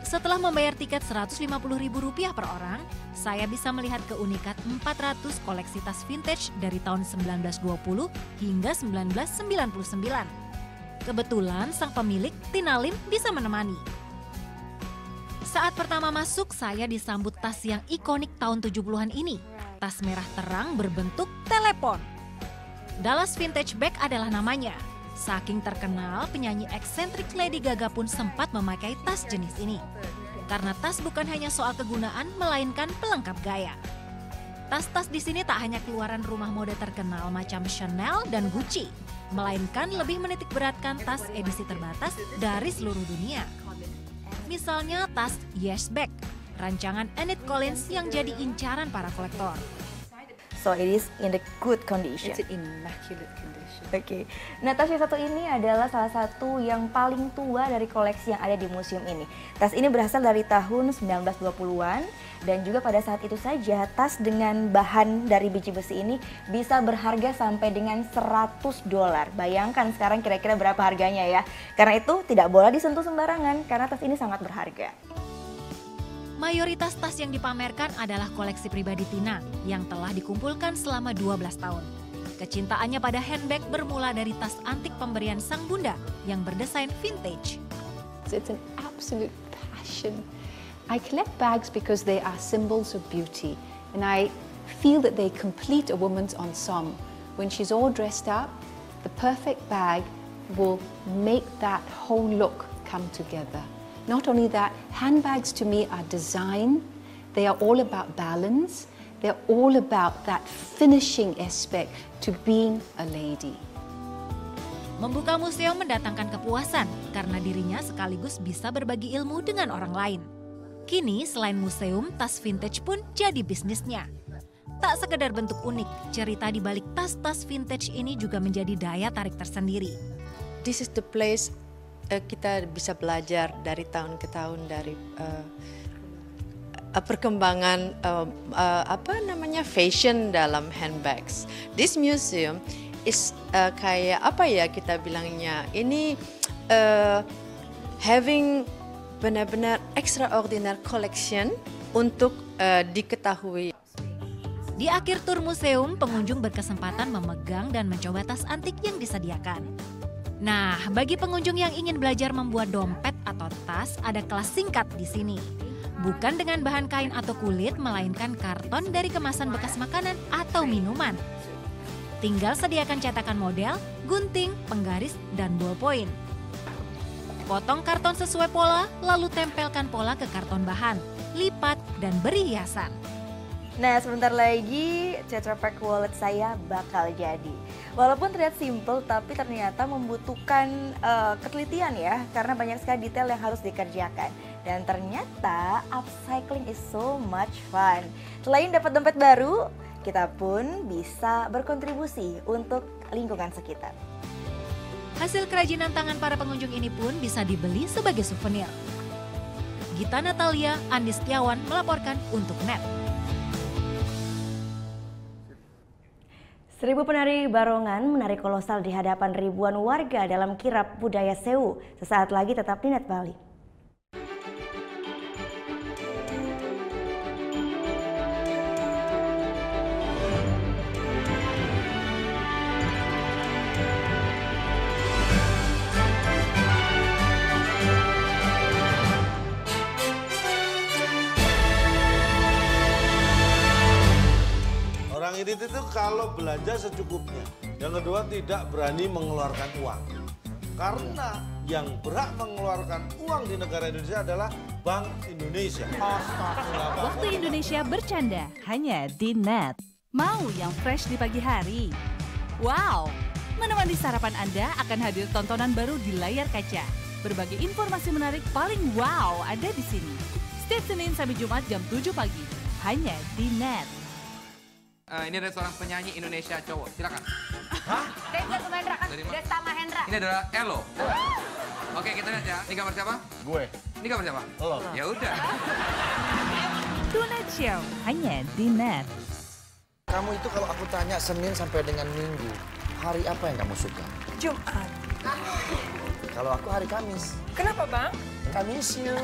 Setelah membayar tiket Rp150.000 per orang, saya bisa melihat keunikan 400 koleksi tas vintage dari tahun 1920 hingga 1999. Kebetulan sang pemilik, Tina Lim, bisa menemani. Saat pertama masuk, saya disambut tas yang ikonik tahun 70-an ini. Tas merah terang berbentuk telepon. Dallas Vintage Bag adalah namanya. Saking terkenal, penyanyi eksentrik Lady Gaga pun sempat memakai tas jenis ini. Karena tas bukan hanya soal kegunaan, melainkan pelengkap gaya. Tas-tas di sini tak hanya keluaran rumah mode terkenal macam Chanel dan Gucci, melainkan lebih menitik beratkan tas edisi terbatas dari seluruh dunia. Misalnya tas Yes Bag, rancangan Annette Collins yang jadi incaran para kolektor. So it is in the good condition. It's in immaculate condition. Oke. Nah, tas yang satu ini adalah salah satu yang paling tua dari koleksi yang ada di museum ini. Tas ini berasal dari tahun 1920-an dan juga pada saat itu saja tas dengan bahan dari biji besi ini bisa berharga sampai dengan $100. Bayangkan sekarang kira-kira berapa harganya ya. Karena itu tidak boleh disentuh sembarangan karena tas ini sangat berharga. Mayoritas tas yang dipamerkan adalah koleksi pribadi Tina yang telah dikumpulkan selama 12 tahun. Kecintaannya pada handbag bermula dari tas antik pemberian sang bunda yang berdesain vintage. It's an absolute passion. I collect bags because they are symbols of beauty and I feel that they complete a woman's ensemble. When she's all dressed up, the perfect bag will make that whole look come together. Not only that, handbags to me are design, they are all about balance, they're all about that finishing aspect to being a lady. Membuka museum mendatangkan kepuasan karena dirinya sekaligus bisa berbagi ilmu dengan orang lain. Kini selain museum, tas vintage pun jadi bisnisnya. Tak sekedar bentuk unik, cerita di balik tas-tas vintage ini juga menjadi daya tarik tersendiri. This is the place kita bisa belajar dari tahun ke tahun dari perkembangan fashion dalam handbags. This museum is kayak apa ya kita bilangnya, ini having benar-benar extraordinary collection untuk diketahui. Di akhir tur museum, pengunjung berkesempatan memegang dan mencoba tas antik yang disediakan. Nah, bagi pengunjung yang ingin belajar membuat dompet atau tas, ada kelas singkat di sini. Bukan dengan bahan kain atau kulit, melainkan karton dari kemasan bekas makanan atau minuman. Tinggal sediakan cetakan model, gunting, penggaris, dan ballpoint. Potong karton sesuai pola, lalu tempelkan pola ke karton bahan, lipat, dan beri hiasan. Nah, sebentar lagi Tetra Pak wallet saya bakal jadi. Walaupun terlihat simple, tapi ternyata membutuhkan ketelitian ya, karena banyak sekali detail yang harus dikerjakan. Dan ternyata upcycling is so much fun. Selain dapat dompet baru, kita pun bisa berkontribusi untuk lingkungan sekitar. Hasil kerajinan tangan para pengunjung ini pun bisa dibeli sebagai souvenir. Gita Natalia, Andi Setiawan melaporkan untuk NET. 1000 penari barongan menari kolosal di hadapan ribuan warga dalam kirap budaya Sewu. Sesaat lagi tetap di Net Bali. kredit itu kalau belanja secukupnya. Yang kedua, tidak berani mengeluarkan uang. Karena yang berhak mengeluarkan uang di negara Indonesia adalah Bank Indonesia. Waktu Indonesia bercanda hanya di Net. Mau yang fresh di pagi hari? Wow! Menemani sarapan Anda akan hadir tontonan baru di layar kaca. Berbagai informasi menarik paling wow ada di sini. Setiap Senin sampai Jumat jam 7 pagi. Hanya di Net. Ini ada seorang penyanyi Indonesia cowok. Silakan. Hah? Desta Mahendra kan? Desta Mahendra. Ini adalah Elo. Oke, kita lihat ya. Ini gambar siapa? Gue. Ini gambar siapa? Lo. Ya udah. Tonight Show hanya di Net. Kamu itu kalau aku tanya Senin sampai dengan Minggu, hari apa yang kamu suka? Jumat. Kalau aku hari Kamis. Kenapa, Bang? Kamis yuk.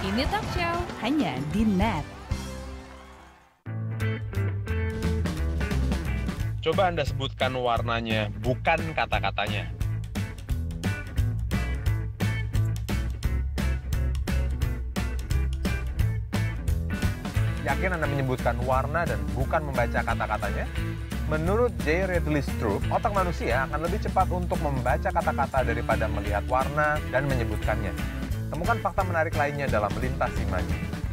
Ini Talk Show hanya di Net. Coba Anda sebutkan warnanya, bukan kata-katanya. Yakin Anda menyebutkan warna dan bukan membaca kata-katanya? Menurut J. Radley Stroop, otak manusia akan lebih cepat untuk membaca kata-kata daripada melihat warna dan menyebutkannya. Temukan fakta menarik lainnya dalam Melintas Imaji.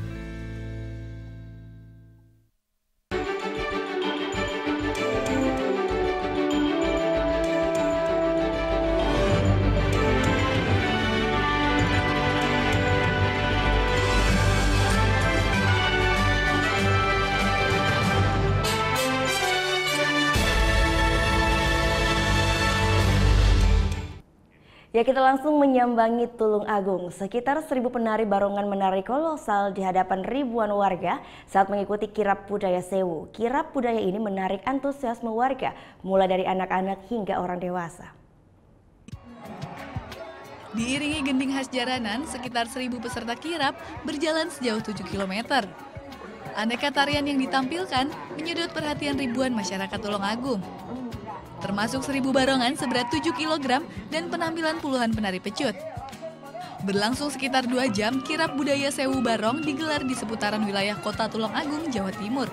Ya, kita langsung menyambangi Tulung Agung. Sekitar 1.000 penari barongan menari kolosal di hadapan ribuan warga saat mengikuti kirap budaya Sewu. Kirap budaya ini menarik antusiasme warga, mulai dari anak-anak hingga orang dewasa. Diiringi gending khas jaranan, sekitar 1.000 peserta kirap berjalan sejauh 7 km. Aneka tarian yang ditampilkan menyedot perhatian ribuan masyarakat Tulung Agung. Termasuk 1.000 barongan seberat 7 kg dan penampilan puluhan penari pecut. Berlangsung sekitar 2 jam, kirap budaya Sewu Barong digelar di seputaran wilayah kota Tulung Agung, Jawa Timur.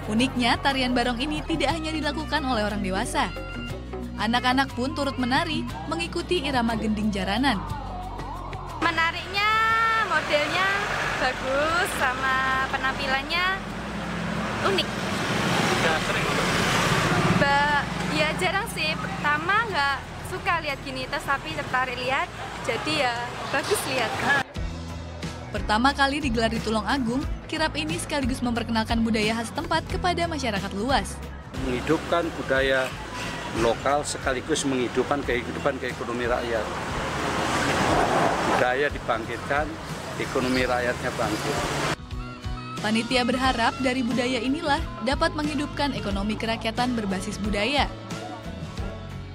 Uniknya, tarian barong ini tidak hanya dilakukan oleh orang dewasa. Anak-anak pun turut menari, mengikuti irama gending jaranan. Menariknya, modelnya bagus, sama penampilannya unik. Sudah sering Ya jarang sih, pertama nggak suka lihat gini, tapi tertarik lihat, jadi ya bagus lihat. Pertama kali digelar di Tulung Agung, kirap ini sekaligus memperkenalkan budaya khas tempat kepada masyarakat luas. Menghidupkan budaya lokal sekaligus menghidupkan kehidupan ekonomi rakyat. Budaya dibangkitkan, ekonomi rakyatnya bangkit. Panitia berharap dari budaya inilah dapat menghidupkan ekonomi kerakyatan berbasis budaya.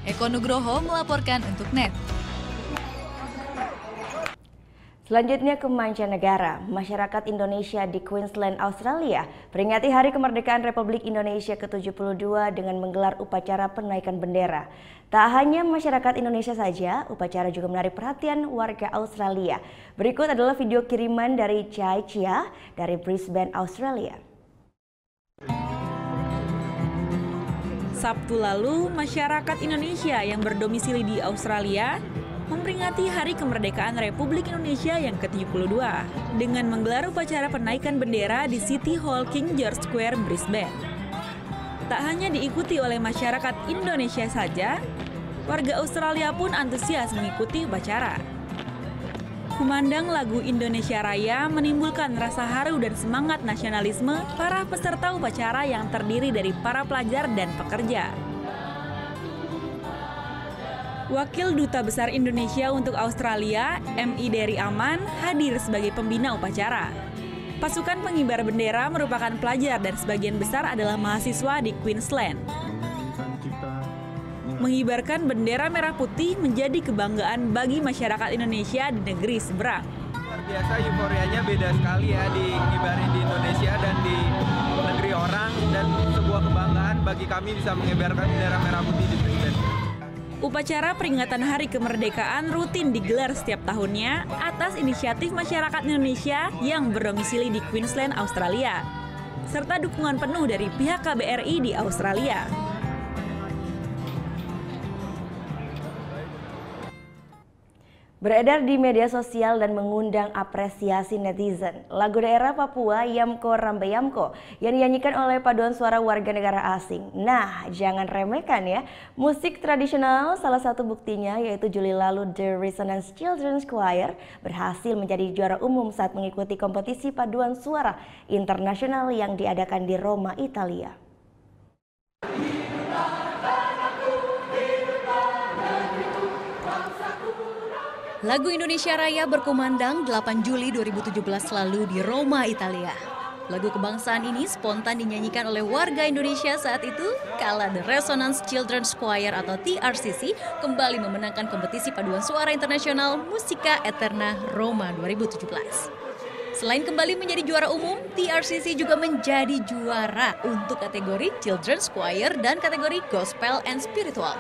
Eko Nugroho melaporkan untuk Net. Selanjutnya ke mancanegara, masyarakat Indonesia di Queensland, Australia peringati Hari Kemerdekaan Republik Indonesia ke-72 dengan menggelar upacara penaikan bendera. Tak hanya masyarakat Indonesia saja, upacara juga menarik perhatian warga Australia. Berikut adalah video kiriman dari Chai Chia dari Brisbane, Australia. Sabtu lalu, masyarakat Indonesia yang berdomisili di Australia memperingati Hari Kemerdekaan Republik Indonesia yang ke-72 dengan menggelar upacara penaikan bendera di City Hall King George Square, Brisbane. Tak hanya diikuti oleh masyarakat Indonesia saja, warga Australia pun antusias mengikuti upacara. Kumandang lagu Indonesia Raya menimbulkan rasa haru dan semangat nasionalisme para peserta upacara yang terdiri dari para pelajar dan pekerja. Wakil Duta Besar Indonesia untuk Australia, M.I. Dery Aman, hadir sebagai pembina upacara. Pasukan pengibar bendera merupakan pelajar dan sebagian besar adalah mahasiswa di Queensland. Mengibarkan bendera merah putih menjadi kebanggaan bagi masyarakat Indonesia di negeri seberang. Luar biasa, euforianya beda sekali ya diibarin di Indonesia dan di negeri orang, dan sebuah kebanggaan bagi kami bisa mengibarkan bendera merah putih di Brisbane. Upacara peringatan Hari Kemerdekaan rutin digelar setiap tahunnya atas inisiatif masyarakat Indonesia yang berdomisili di Queensland, Australia. serta dukungan penuh dari pihak KBRI di Australia. Beredar di media sosial dan mengundang apresiasi netizen, lagu daerah Papua Yamko Rambe Yamko yang dinyanyikan oleh paduan suara warga negara asing. Nah, jangan remehkan ya, musik tradisional salah satu buktinya yaitu Juli lalu The Resonance Children's Choir berhasil menjadi juara umum saat mengikuti kompetisi paduan suara internasional yang diadakan di Roma, Italia. Lagu Indonesia Raya berkumandang 8 Juli 2017 lalu di Roma, Italia. Lagu kebangsaan ini spontan dinyanyikan oleh warga Indonesia saat itu kala The Resonance Children's Choir atau TRCC kembali memenangkan kompetisi paduan suara internasional Musica Eterna Roma 2017. Selain kembali menjadi juara umum, TRCC juga menjadi juara untuk kategori Children's Choir dan kategori Gospel and Spiritual.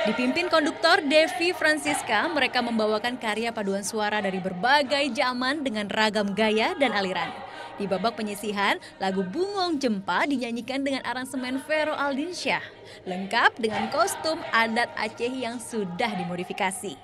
Dipimpin konduktor Devi Francisca, mereka membawakan karya paduan suara dari berbagai zaman dengan ragam gaya dan aliran. Di babak penyisihan, lagu Bungong Jempa dinyanyikan dengan aransemen Vero Aldinsyah, lengkap dengan kostum adat Aceh yang sudah dimodifikasi.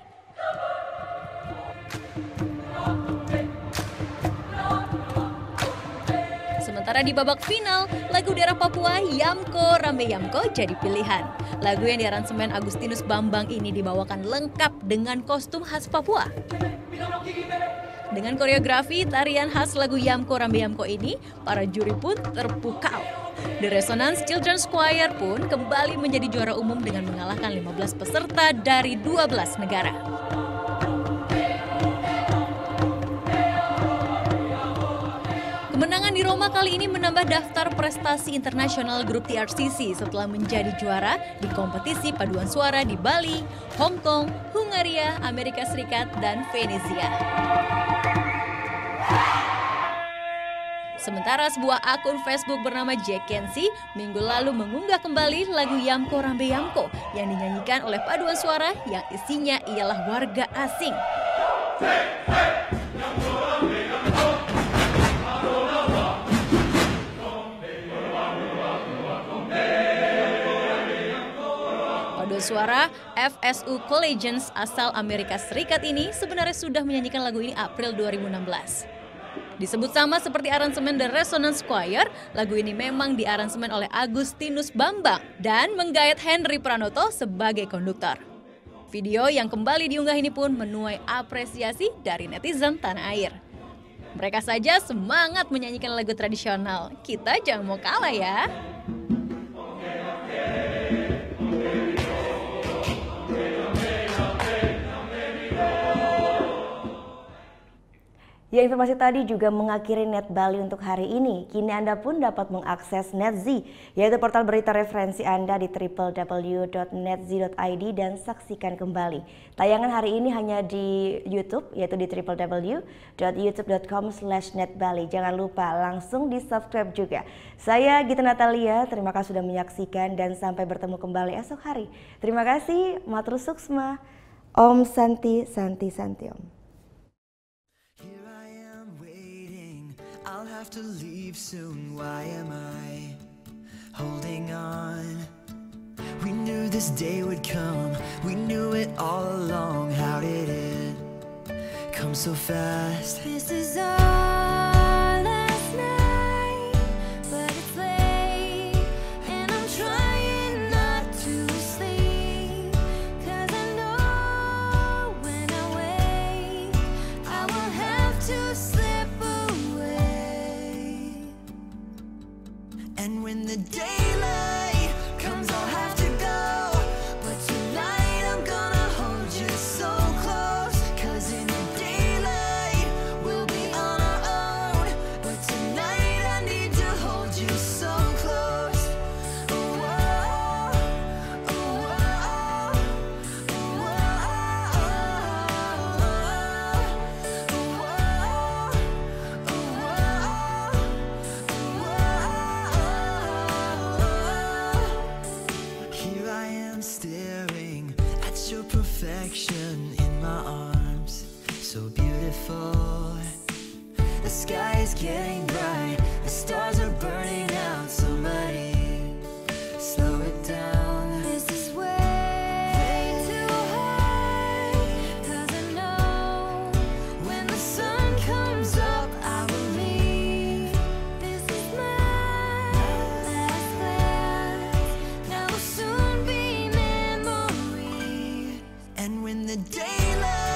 Sementara di babak final, lagu daerah Papua Yamko Rambe Yamko jadi pilihan. Lagu yang diaransemen Agustinus Bambang ini dibawakan lengkap dengan kostum khas Papua. Dengan koreografi tarian khas lagu Yamko Rambe Yamko ini, para juri pun terpukau. The Resonance Children's Choir pun kembali menjadi juara umum dengan mengalahkan 15 peserta dari 12 negara. Kemenangan di Roma kali ini menambah daftar prestasi internasional grup TRCC setelah menjadi juara di kompetisi paduan suara di Bali, Hong Kong, Hungaria, Amerika Serikat, dan Venesia. Sementara sebuah akun Facebook bernama Jack Kensi minggu lalu mengunggah kembali lagu Yamko Rambe Yamko yang dinyanyikan oleh paduan suara yang isinya ialah warga asing. Paduan suara FSU Collegians asal Amerika Serikat ini sebenarnya sudah menyanyikan lagu ini April 2016. Disebut sama seperti aransemen The Resonance Choir, lagu ini memang diaransemen oleh Agustinus Bambang dan menggait Henry Pranoto sebagai konduktor. Video yang kembali diunggah ini pun menuai apresiasi dari netizen tanah air. Mereka saja semangat menyanyikan lagu tradisional. Kita jangan mau kalah ya. Ya, informasi tadi juga mengakhiri Net Bali untuk hari ini. Kini Anda pun dapat mengakses NetZ, yaitu portal berita referensi Anda di www.netz.id dan saksikan kembali. Tayangan hari ini hanya di YouTube, yaitu di www.youtube.com/netbali. Jangan lupa langsung di-subscribe juga. Saya Gita Natalia, terima kasih sudah menyaksikan dan sampai bertemu kembali esok hari. Terima kasih, Matur Suksma, Om Santi Santi Santi Om. I'll have to leave soon, why am I holding on? We knew this day would come, we knew it all along. How did it come so fast? This is our last night, but it's late, and I'm trying not to sleep, 'cause I know when I wake, I will have to slip away. And when the daylight comes, I'll have to go, but tonight I'm gonna hold you so close, 'cause in the daylight we'll be on our own, but tonight I need to hold you so close. Oh, oh, oh, oh, oh, Here I am staring at your perfection in my arms, so beautiful. The sky is getting bright, the stars are burning out. Somebody slow it down. This is way too high, 'cause I know when the sun comes up, I will leave. This is my last glance, now will soon be memory. And when the daylight